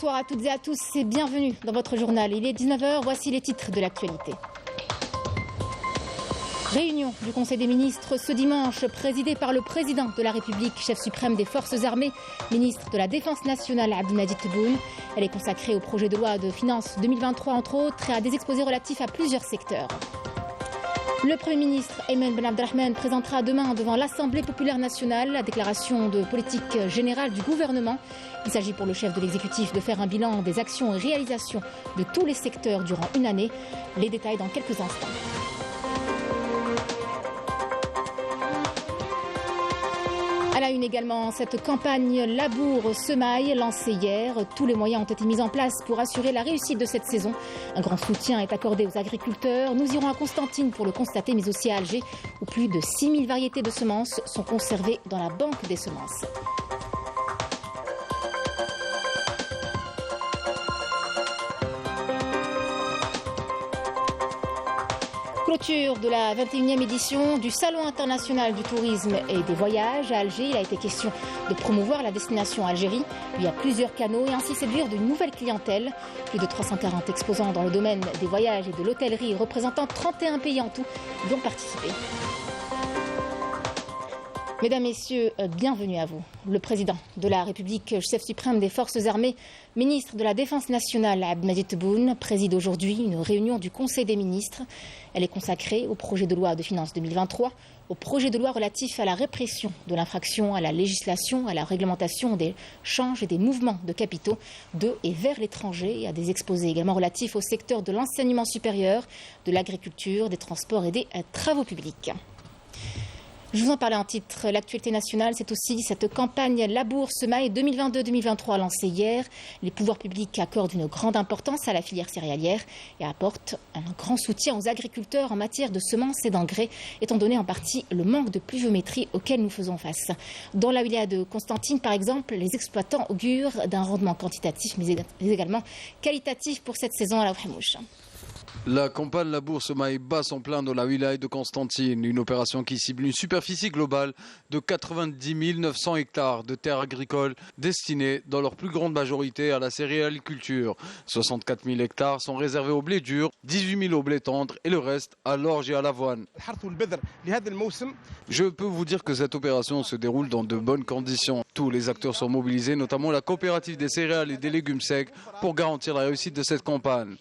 Bonsoir à toutes et à tous et bienvenue dans votre journal. Il est 19h, voici les titres de l'actualité. Réunion du Conseil des ministres ce dimanche, présidée par le président de la République, chef suprême des forces armées, ministre de la Défense nationale Abdelmajid Tebboune. Elle est consacrée au projet de loi de finances 2023 entre autres et à des exposés relatifs à plusieurs secteurs. Le Premier ministre Ayman Ben Abdelrahman présentera demain devant l'Assemblée populaire nationale la déclaration de politique générale du gouvernement. Il s'agit pour le chef de l'exécutif de faire un bilan des actions et réalisations de tous les secteurs durant une année. Les détails dans quelques instants. À la une également, cette campagne labour-semaille lancée hier. Tous les moyens ont été mis en place pour assurer la réussite de cette saison. Un grand soutien est accordé aux agriculteurs. Nous irons à Constantine pour le constater, mais aussi à Alger, où plus de 6000 variétés de semences sont conservées dans la banque des semences. Clôture de la 21e édition du Salon international du tourisme et des voyages à Alger. Il a été question de promouvoir la destination Algérie via plusieurs canaux et ainsi séduire de nouvelles clientèles. Plus de 340 exposants dans le domaine des voyages et de l'hôtellerie représentant 31 pays en tout y ont participé. Mesdames, Messieurs, bienvenue à vous. Le président de la République, chef suprême des forces armées, ministre de la Défense nationale Abdelmajid Tebboune, préside aujourd'hui une réunion du Conseil des ministres. Elle est consacrée au projet de loi de finances 2023, au projet de loi relatif à la répression de l'infraction, à la législation, à la réglementation des changes et des mouvements de capitaux de et vers l'étranger, et à des exposés également relatifs au secteur de l'enseignement supérieur, de l'agriculture, des transports et des travaux publics. Je vous en parlais en titre. L'actualité nationale, c'est aussi cette campagne labour-semaille 2022-2023 lancée hier. Les pouvoirs publics accordent une grande importance à la filière céréalière et apportent un grand soutien aux agriculteurs en matière de semences et d'engrais, étant donné en partie le manque de pluviométrie auquel nous faisons face. Dans la wilaya de Constantine, par exemple, les exploitants augurent d'un rendement quantitatif mais également qualitatif pour cette saison à la Ouhemouche. La campagne labour-semaille bat son plein dans la wilaya de Constantine, une opération qui cible une superficie globale de 90 900 hectares de terres agricoles destinées dans leur plus grande majorité à la céréaliculture. 64 000 hectares sont réservés au blé dur, 18 000 au blé tendre et le reste à l'orge et à l'avoine. Je peux vous dire que cette opération se déroule dans de bonnes conditions. Tous les acteurs sont mobilisés, notamment la coopérative des céréales et des légumes secs, pour garantir la réussite de cette campagne.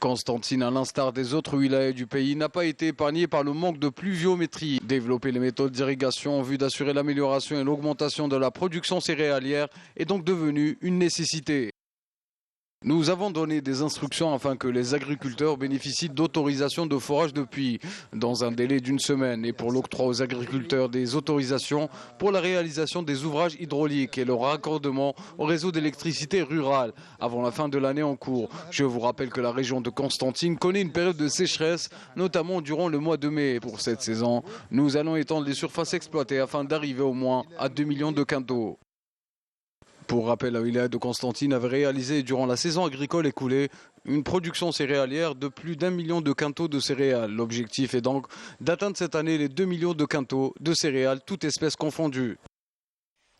Constantine, à l'instar des autres wilayas du pays, n'a pas été épargnée par le manque de pluviométrie. Développer les méthodes d'irrigation en vue d'assurer l'amélioration et l'augmentation de la production céréalière est donc devenu une nécessité. Nous avons donné des instructions afin que les agriculteurs bénéficient d'autorisations de forage de puits dans un délai d'une semaine et pour l'octroi aux agriculteurs des autorisations pour la réalisation des ouvrages hydrauliques et leur raccordement au réseau d'électricité rurale avant la fin de l'année en cours. Je vous rappelle que la région de Constantine connaît une période de sécheresse, notamment durant le mois de mai. Pour cette saison, nous allons étendre les surfaces exploitées afin d'arriver au moins à 2 millions de quintaux. Pour rappel, la wilaya de Constantine avait réalisé durant la saison agricole écoulée une production céréalière de plus d'1 million de quintaux de céréales. L'objectif est donc d'atteindre cette année les 2 millions de quintaux de céréales, toutes espèces confondues.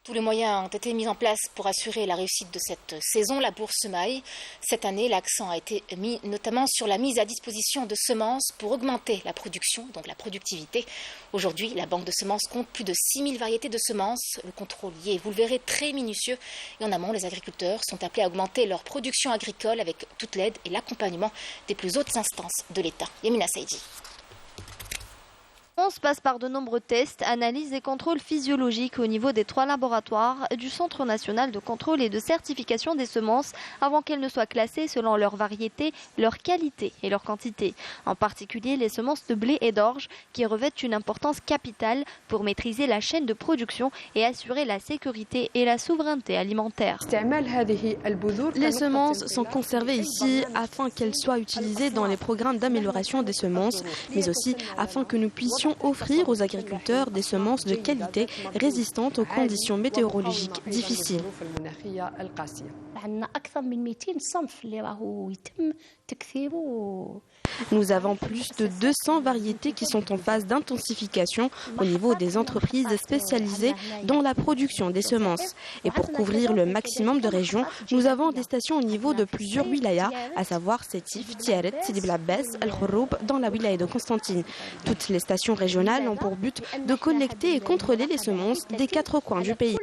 Tous les moyens ont été mis en place pour assurer la réussite de cette saison labour-semaille. Cette année, l'accent a été mis notamment sur la mise à disposition de semences pour augmenter la production, donc la productivité. Aujourd'hui, la banque de semences compte plus de 6000 variétés de semences. Le contrôle y est, vous le verrez, très minutieux. Et en amont, les agriculteurs sont appelés à augmenter leur production agricole avec toute l'aide et l'accompagnement des plus hautes instances de l'État. Yamina Saïdi. On passe par de nombreux tests, analyses et contrôles physiologiques au niveau des 3 laboratoires du Centre national de contrôle et de certification des semences avant qu'elles ne soient classées selon leur variété, leur qualité et leur quantité. En particulier les semences de blé et d'orge qui revêtent une importance capitale pour maîtriser la chaîne de production et assurer la sécurité et la souveraineté alimentaire. Les semences sont conservées ici afin qu'elles soient utilisées dans les programmes d'amélioration des semences, mais aussi afin que nous puissions comptons offrir aux agriculteurs des semences de qualité résistantes aux conditions météorologiques difficiles. Nous avons plus de 200 variétés qui sont en phase d'intensification au niveau des entreprises spécialisées dans la production des semences. Et pour couvrir le maximum de régions, nous avons des stations au niveau de plusieurs wilayas, à savoir Sétif, Tiaret, Sidi Bel Abbès, El Khoroub, dans la wilaya de Constantine. Toutes les stations régionales ont pour but de collecter et contrôler les semences des 4 coins du pays.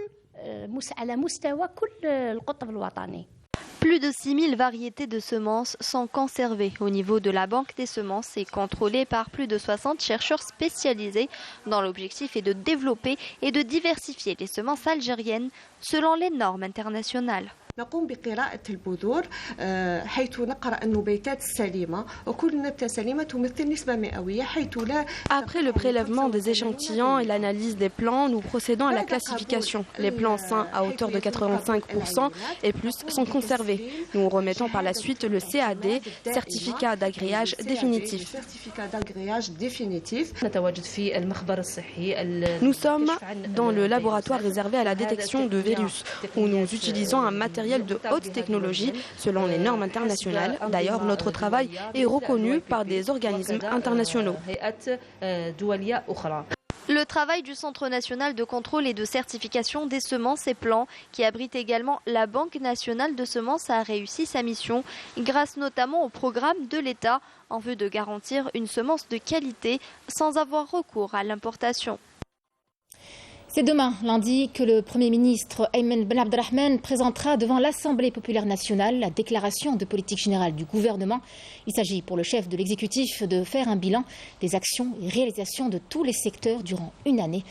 Plus de 6000 variétés de semences sont conservées au niveau de la Banque des semences et contrôlées par plus de 60 chercheurs spécialisés dont l'objectif est de développer et de diversifier les semences algériennes selon les normes internationales. نقوم بقراءة البذور حيث نقرأ النباتات السليمة وكل نبتة سليمة تمثل نسبة مئوية حيث لا. Après le prélèvement des échantillons et l'analyse des plants, nous procédons à la classification. Les plants sains à hauteur de 85% et plus sont conservés. Nous remettons par la suite le CAD, certificat d'agréage définitif. Nous sommes dans le laboratoire réservé à la détection de virus où nous utilisons un matériel de haute technologie selon les normes internationales. D'ailleurs, notre travail est reconnu par des organismes internationaux. Le travail du Centre national de contrôle et de certification des semences et plants, qui abrite également la Banque nationale de semences, a réussi sa mission, grâce notamment au programme de l'État, en vue de garantir une semence de qualité sans avoir recours à l'importation. C'est demain, lundi, que le Premier ministre Ayman Ben Abdelrahman présentera devant l'Assemblée populaire nationale la déclaration de politique générale du gouvernement. Il s'agit pour le chef de l'exécutif de faire un bilan des actions et réalisations de tous les secteurs durant une année.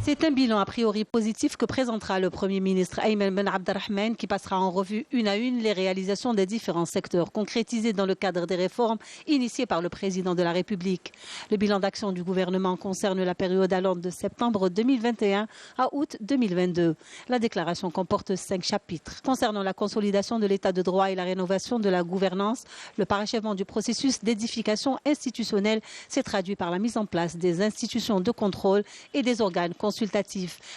C'est un bilan a priori positif que présentera le Premier ministre Ayman Ben Abdelrahman, qui passera en revue une à une les réalisations des différents secteurs concrétisés dans le cadre des réformes initiées par le président de la République. Le bilan d'action du gouvernement concerne la période allant de septembre 2021 à août 2022. La déclaration comporte 5 chapitres. Concernant la consolidation de l'état de droit et la rénovation de la gouvernance, le parachèvement du processus d'édification institutionnelle s'est traduit par la mise en place des institutions de contrôle et des organes consultatifs.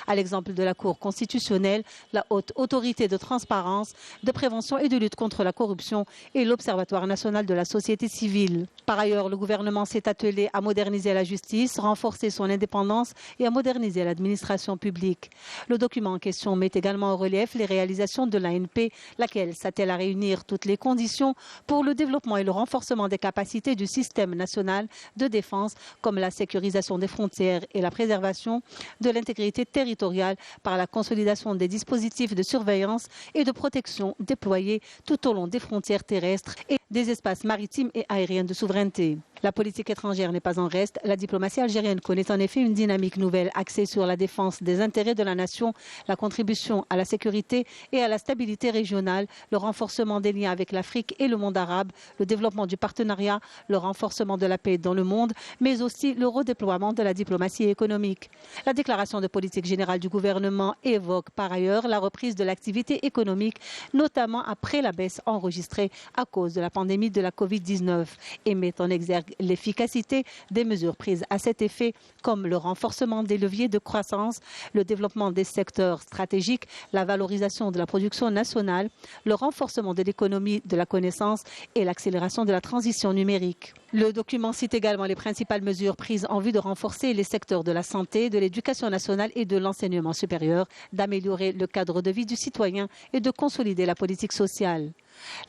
À l'exemple de la Cour constitutionnelle, la Haute Autorité de transparence, de prévention et de lutte contre la corruption et l'Observatoire national de la société civile. Par ailleurs, le gouvernement s'est attelé à moderniser la justice, renforcer son indépendance et à moderniser l'administration publique. Le document en question met également en relief les réalisations de l'ANP, laquelle s'attelle à réunir toutes les conditions pour le développement et le renforcement des capacités du système national de défense, comme la sécurisation des frontières et la préservation de l'intégrité territoriale par la consolidation des dispositifs de surveillance et de protection déployés tout au long des frontières terrestres et des espaces maritimes et aériens de souveraineté. La politique étrangère n'est pas en reste. La diplomatie algérienne connaît en effet une dynamique nouvelle axée sur la défense des intérêts de la nation, la contribution à la sécurité et à la stabilité régionale, le renforcement des liens avec l'Afrique et le monde arabe, le développement du partenariat, le renforcement de la paix dans le monde, mais aussi le redéploiement de la diplomatie économique. La déclaration de politique générale du gouvernement évoque par ailleurs la reprise de l'activité économique, notamment après la baisse enregistrée à cause de la pandémie de la Covid-19, et met en exergue l'efficacité des mesures prises à cet effet, comme le renforcement des leviers de croissance, le développement des secteurs stratégiques, la valorisation de la production nationale, le renforcement de l'économie de la connaissance et l'accélération de la transition numérique. Le document cite également les principales mesures prises en vue de renforcer les secteurs de la santé, de l'éducation nationale et de l'enseignement supérieur, d'améliorer le cadre de vie du citoyen et de consolider la politique sociale.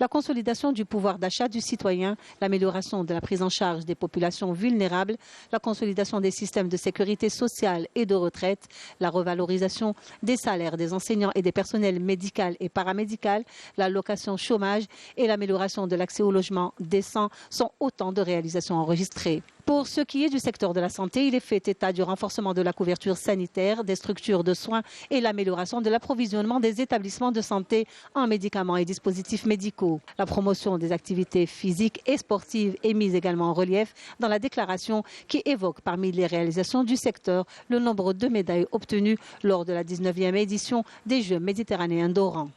La consolidation du pouvoir d'achat du citoyen, l'amélioration de la prise en charge des populations vulnérables, la consolidation des systèmes de sécurité sociale et de retraite, la revalorisation des salaires des enseignants et des personnels médicaux et paramédicaux, l'allocation chômage et l'amélioration de l'accès au logement décent sont autant de réalisations enregistrées. Pour ce qui est du secteur de la santé, il est fait état du renforcement de la couverture sanitaire, des structures de soins et l'amélioration de l'approvisionnement des établissements de santé en médicaments et dispositifs médicaux. La promotion des activités physiques et sportives est mise également en relief dans la déclaration qui évoque parmi les réalisations du secteur le nombre de médailles obtenues lors de la 19e édition des Jeux méditerranéens d'Oran.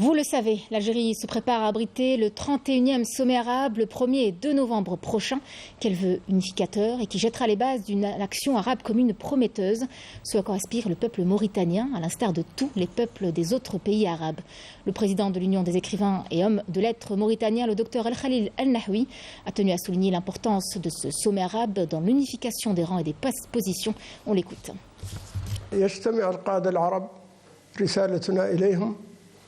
Vous le savez, l'Algérie se prépare à abriter le 31e sommet arabe le 1er et 2 novembre prochain, qu'elle veut unificateur et qui jettera les bases d'une action arabe commune prometteuse, ce à quoi aspire le peuple mauritanien, à l'instar de tous les peuples des autres pays arabes. Le président de l'Union des écrivains et homme de lettres mauritaniens, le docteur Al-Khalil Al-Nahwi, a tenu à souligner l'importance de ce sommet arabe dans l'unification des rangs et des positions. On l'écoute.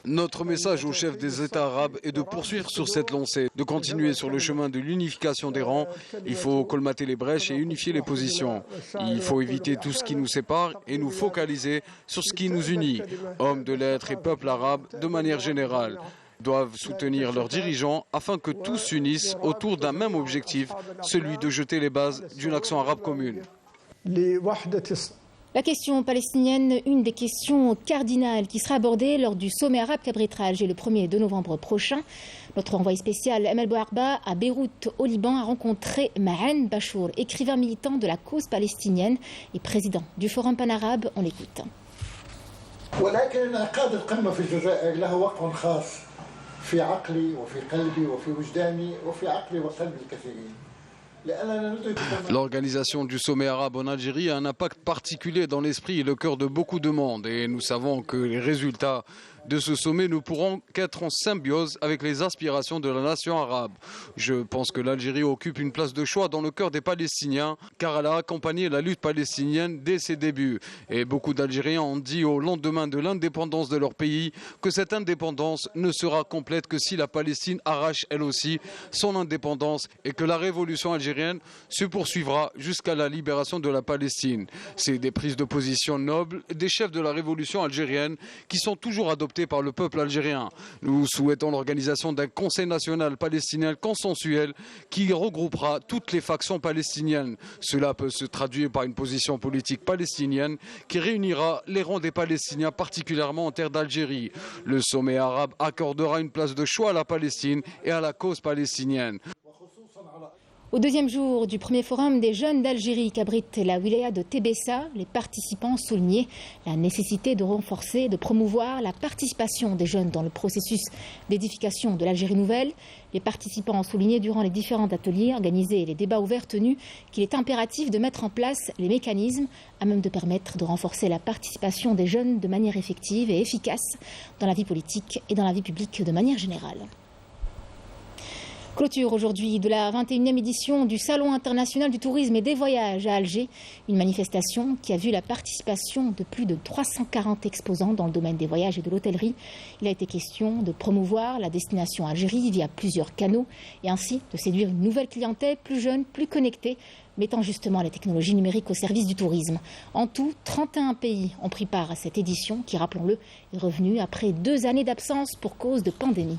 Notre message aux chefs des États arabes est de poursuivre sur cette lancée, de continuer sur le chemin de l'unification des rangs. Il faut colmater les brèches et unifier les positions. Il faut éviter tout ce qui nous sépare et nous focaliser sur ce qui nous unit. Hommes de lettres et peuples arabes, de manière générale, doivent soutenir leurs dirigeants afin que tous s'unissent autour d'un même objectif, celui de jeter les bases d'une action arabe commune. La question palestinienne, une des questions cardinales qui sera abordée lors du sommet arabe qu'abritera Alger le 1er et 2 novembre prochain. Notre envoyé spécial Emel Bouarba à Beyrouth au Liban a rencontré Mahan Bachour, écrivain militant de la cause palestinienne et président du Forum panarabe. On l'écoute. L'organisation du sommet arabe en Algérie a un impact particulier dans l'esprit et le cœur de beaucoup de monde et nous savons que les résultats de ce sommet ne pourront qu'être en symbiose avec les aspirations de la nation arabe. Je pense que l'Algérie occupe une place de choix dans le cœur des Palestiniens car elle a accompagné la lutte palestinienne dès ses débuts. Et beaucoup d'Algériens ont dit au lendemain de l'indépendance de leur pays que cette indépendance ne sera complète que si la Palestine arrache elle aussi son indépendance et que la révolution algérienne se poursuivra jusqu'à la libération de la Palestine. C'est des prises de position nobles des chefs de la révolution algérienne qui sont toujours adoptées par le peuple algérien. Nous souhaitons l'organisation d'un Conseil national palestinien consensuel qui regroupera toutes les factions palestiniennes. Cela peut se traduire par une position politique palestinienne qui réunira les rangs des Palestiniens, particulièrement en terre d'Algérie. Le sommet arabe accordera une place de choix à la Palestine et à la cause palestinienne. Au deuxième jour du premier forum des jeunes d'Algérie qu'abrite la wilaya de Tébessa, les participants soulignaient la nécessité de renforcer, de promouvoir la participation des jeunes dans le processus d'édification de l'Algérie nouvelle. Les participants ont souligné durant les différents ateliers organisés et les débats ouverts tenus qu'il est impératif de mettre en place les mécanismes à même de permettre de renforcer la participation des jeunes de manière effective et efficace dans la vie politique et dans la vie publique de manière générale. Clôture aujourd'hui de la 21e édition du Salon international du tourisme et des voyages à Alger, une manifestation qui a vu la participation de plus de 340 exposants dans le domaine des voyages et de l'hôtellerie. Il a été question de promouvoir la destination Algérie via plusieurs canaux et ainsi de séduire une nouvelle clientèle plus jeune, plus connectée, mettant justement les technologies numériques au service du tourisme. En tout, 31 pays ont pris part à cette édition qui, rappelons-le, est revenue après 2 années d'absence pour cause de pandémie.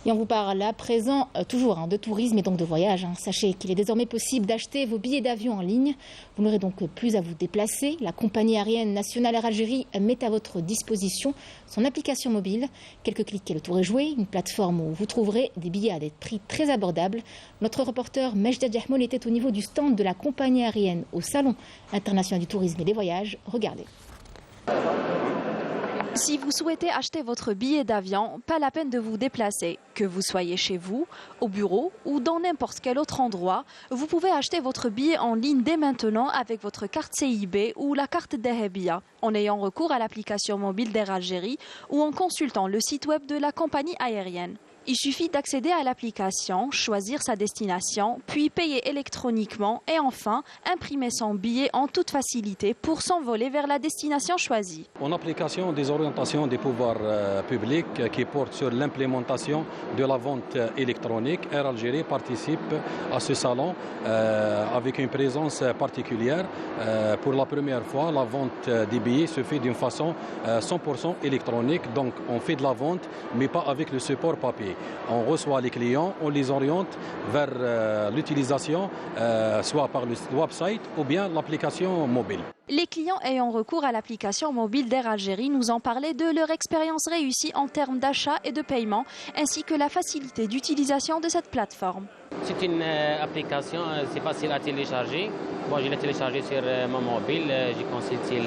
Et on vous parle à présent toujours de tourisme et donc de voyage. Sachez qu'il est désormais possible d'acheter vos billets d'avion en ligne. Vous n'aurez donc plus à vous déplacer. La compagnie aérienne nationale Air Algérie met à votre disposition son application mobile. Quelques clics et le tour est joué. Une plateforme où vous trouverez des billets à des prix très abordables. Notre reporter Mejda Djahmoul était au niveau du stand de la compagnie aérienne au Salon international du tourisme et des voyages. Regardez. Si vous souhaitez acheter votre billet d'avion, pas la peine de vous déplacer. Que vous soyez chez vous, au bureau ou dans n'importe quel autre endroit, vous pouvez acheter votre billet en ligne dès maintenant avec votre carte CIB ou la carte Dahabia, en ayant recours à l'application mobile d'Air Algérie ou en consultant le site web de la compagnie aérienne. Il suffit d'accéder à l'application, choisir sa destination, puis payer électroniquement et enfin imprimer son billet en toute facilité pour s'envoler vers la destination choisie. En application des orientations des pouvoirs publics qui portent sur l'implémentation de la vente électronique, Air Algérie participe à ce salon avec une présence particulière. Pour la première fois, la vente des billets se fait d'une façon 100% électronique, donc on fait de la vente mais pas avec le support papier. On reçoit les clients, on les oriente vers l'utilisation, soit par le website ou bien l'application mobile. Les clients ayant recours à l'application mobile d'Air Algérie nous ont parlé de leur expérience réussie en termes d'achat et de paiement, ainsi que la facilité d'utilisation de cette plateforme. C'est une application, c'est facile à télécharger. Moi, je l'ai téléchargé sur mon mobile. J'ai consulté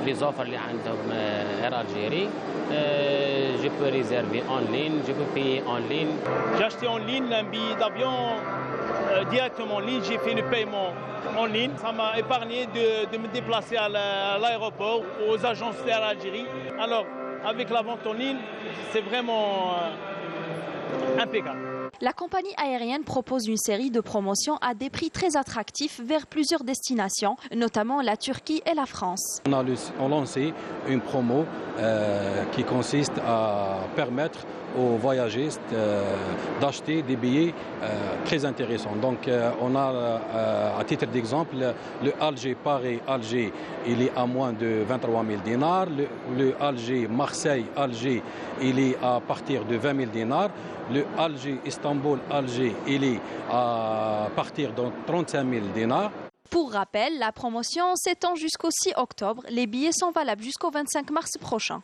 les offres Air Algérie. Je peux réserver en ligne, je peux payer en ligne. J'ai acheté en ligne un billet d'avion directement en ligne. J'ai fait le paiement en ligne. Ça m'a épargné de me déplacer à l'aéroport, aux agences d'Air Algérie. Alors, avec la vente en ligne, c'est vraiment impeccable. La compagnie aérienne propose une série de promotions à des prix très attractifs vers plusieurs destinations, notamment la Turquie et la France. On a lancé une promo qui consiste à permettre aux voyagistes d'acheter des billets très intéressants. Donc on a à titre d'exemple le Alger-Paris-Alger, il est à moins de 23 000 dinars. Le Alger-Marseille-Alger, il est à partir de 20 000 dinars. Le Alger-Istanbul-Alger, il est à partir de 35 000 dinars. Pour rappel, la promotion s'étend jusqu'au 6 octobre. Les billets sont valables jusqu'au 25 mars prochain.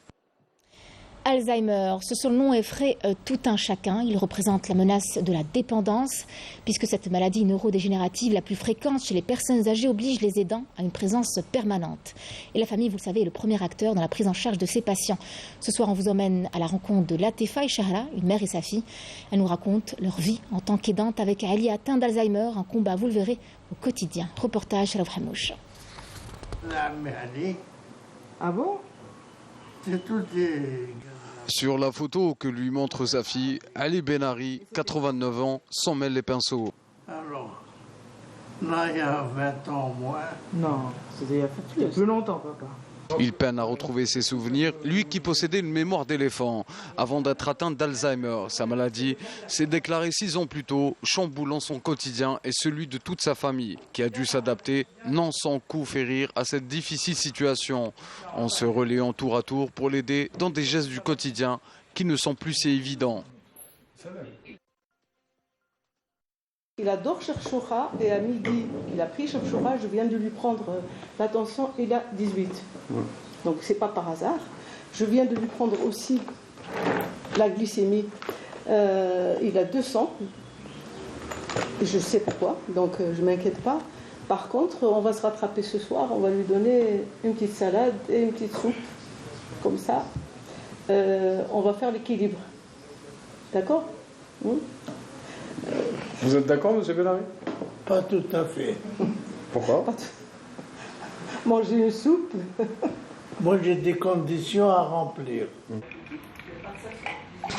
Alzheimer, ce surnom effraie tout un chacun. Il représente la menace de la dépendance, puisque cette maladie neurodégénérative la plus fréquente chez les personnes âgées oblige les aidants à une présence permanente. Et la famille, vous le savez, est le premier acteur dans la prise en charge de ces patients. Ce soir, on vous emmène à la rencontre de Latifa et Shahra, une mère et sa fille. Elles nous racontent leur vie en tant qu'aidante avec Ali atteint d'Alzheimer, un combat, vous le verrez, au quotidien. Reportage Shalom Hamouche. Ah bon? C'est tout des... Sur la photo que lui montre sa fille, Ali Benari, 89 ans, s'en mêle les pinceaux. Alors, là, il y a 20 ans au moins. Non, c'était il y a plus longtemps, papa. Il peine à retrouver ses souvenirs, lui qui possédait une mémoire d'éléphant, avant d'être atteint d'Alzheimer. Sa maladie s'est déclarée 6 ans plus tôt, chamboulant son quotidien et celui de toute sa famille, qui a dû s'adapter, non sans coup férir, à cette difficile situation, en se relayant tour à tour pour l'aider dans des gestes du quotidien qui ne sont plus si évidents. Il adore Cherchoura et à midi, il a pris Cherchoura, je viens de lui prendre l'attention, il a 18. Donc c'est pas par hasard. Je viens de lui prendre aussi la glycémie, il a 200. Je sais pourquoi, donc je ne m'inquiète pas. Par contre, on va se rattraper ce soir, on va lui donner une petite salade et une petite soupe, comme ça. On va faire l'équilibre. D'accord ? Vous êtes d'accord, M. Benari? Pas tout à fait. Pourquoi? Manger une soupe. Moi, j'ai des conditions à remplir.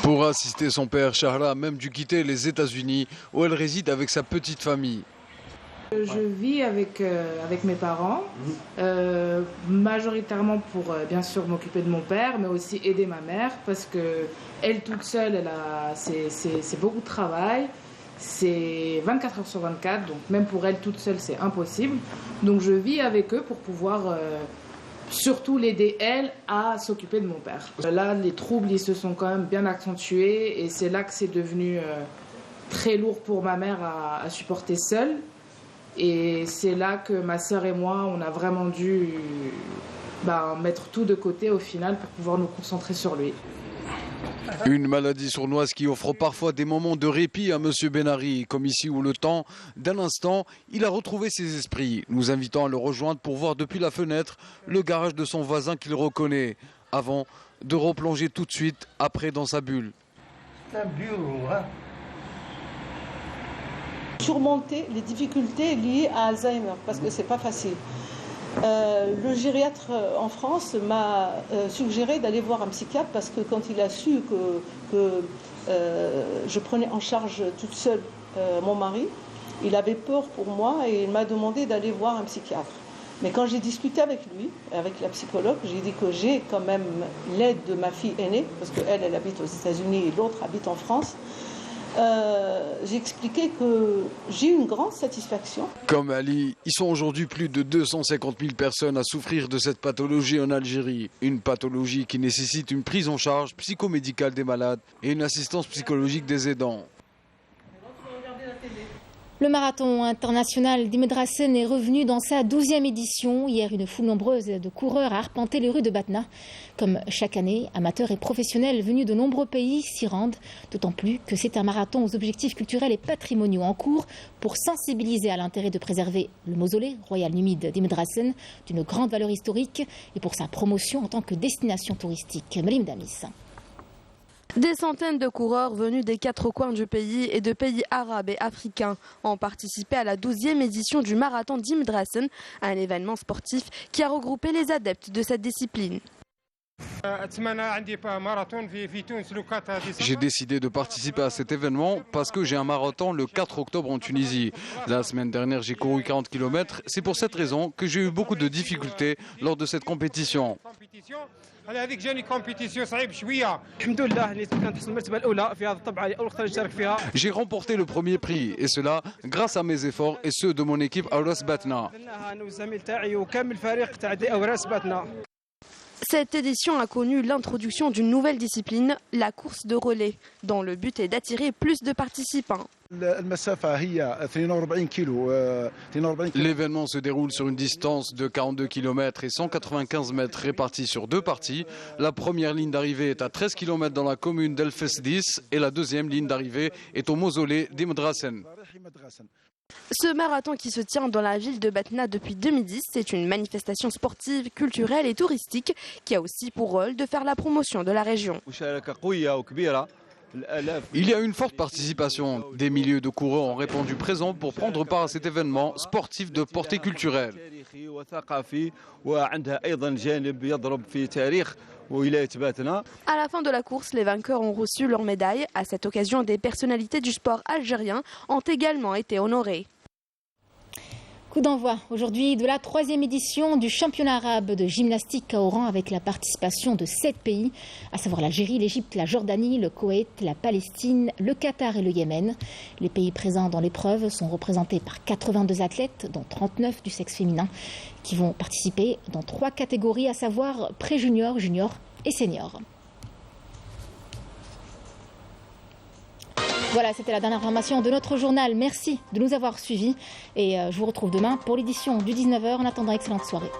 Pour assister son père, Shahra a même dû quitter les États-Unis, où elle réside avec sa petite famille. Je vis avec mes parents, majoritairement pour bien sûr m'occuper de mon père, mais aussi aider ma mère, parce que elle toute seule, c'est beaucoup de travail. C'est 24 heures sur 24, donc même pour elle toute seule, c'est impossible. Donc je vis avec eux pour pouvoir surtout l'aider, elle, à s'occuper de mon père. Là, les troubles, ils se sont quand même bien accentués et c'est là que c'est devenu très lourd pour ma mère à supporter seule. Et c'est là que ma sœur et moi, on a vraiment dû mettre tout de côté au final pour pouvoir nous concentrer sur lui. Une maladie sournoise qui offre parfois des moments de répit à M. Benari, comme ici où le temps, d'un instant, il a retrouvé ses esprits, nous invitant à le rejoindre pour voir depuis la fenêtre le garage de son voisin qu'il reconnaît, avant de replonger tout de suite après dans sa bulle. C'est un bureau, hein? Surmonter les difficultés liées à Alzheimer, parce que c'est pas facile. Le gériatre en France m'a suggéré d'aller voir un psychiatre parce que quand il a su que je prenais en charge toute seule mon mari, il avait peur pour moi et il m'a demandé d'aller voir un psychiatre. Mais quand j'ai discuté avec lui, avec la psychologue, j'ai dit que j'ai quand même l'aide de ma fille aînée, parce qu'elle habite aux États-Unis et l'autre habite en France. J'ai expliqué que j'ai eu une grande satisfaction. Comme Ali, ils sont aujourd'hui plus de 250 000 personnes à souffrir de cette pathologie en Algérie. Une pathologie qui nécessite une prise en charge psychomédicale des malades et une assistance psychologique des aidants. Le marathon international d'Imdrassen est revenu dans sa 12e édition. Hier, une foule nombreuse de coureurs a arpenté les rues de Batna. Comme chaque année, amateurs et professionnels venus de nombreux pays s'y rendent, d'autant plus que c'est un marathon aux objectifs culturels et patrimoniaux en cours pour sensibiliser à l'intérêt de préserver le mausolée royal numide d'Imdrassen, d'une grande valeur historique, et pour sa promotion en tant que destination touristique. Malim Damis. Des centaines de coureurs venus des 4 coins du pays et de pays arabes et africains ont participé à la 12e édition du marathon d'Imdrassen, un événement sportif qui a regroupé les adeptes de cette discipline. J'ai décidé de participer à cet événement parce que j'ai un marathon le 4 octobre en Tunisie. La semaine dernière, j'ai couru 40 km. C'est pour cette raison que j'ai eu beaucoup de difficultés lors de cette compétition. J'ai remporté le premier prix et cela grâce à mes efforts et ceux de mon équipe Awras Batna. Cette édition a connu l'introduction d'une nouvelle discipline, la course de relais, dont le but est d'attirer plus de participants. L'événement se déroule sur une distance de 42 km et 195 mètres répartis sur 2 parties. La première ligne d'arrivée est à 13 km dans la commune d'El Fesdis et la deuxième ligne d'arrivée est au mausolée d'Imdrassen. Ce marathon qui se tient dans la ville de Batna depuis 2010, c'est une manifestation sportive, culturelle et touristique qui a aussi pour rôle de faire la promotion de la région. Il y a une forte participation. Des milliers de coureurs ont répondu présents pour prendre part à cet événement sportif de portée culturelle. À la fin de la course, les vainqueurs ont reçu leurs médailles. À cette occasion, des personnalités du sport algérien ont également été honorées. Coup d'envoi aujourd'hui de la 3e édition du championnat arabe de gymnastique à Oran avec la participation de 7 pays, à savoir l'Algérie, l'Égypte, la Jordanie, le Koweït, la Palestine, le Qatar et le Yémen. Les pays présents dans l'épreuve sont représentés par 82 athlètes, dont 39 du sexe féminin, qui vont participer dans 3 catégories, à savoir pré-junior, junior et senior. Voilà, c'était la dernière information de notre journal. Merci de nous avoir suivis et je vous retrouve demain pour l'édition du 19h. En attendant, excellente soirée.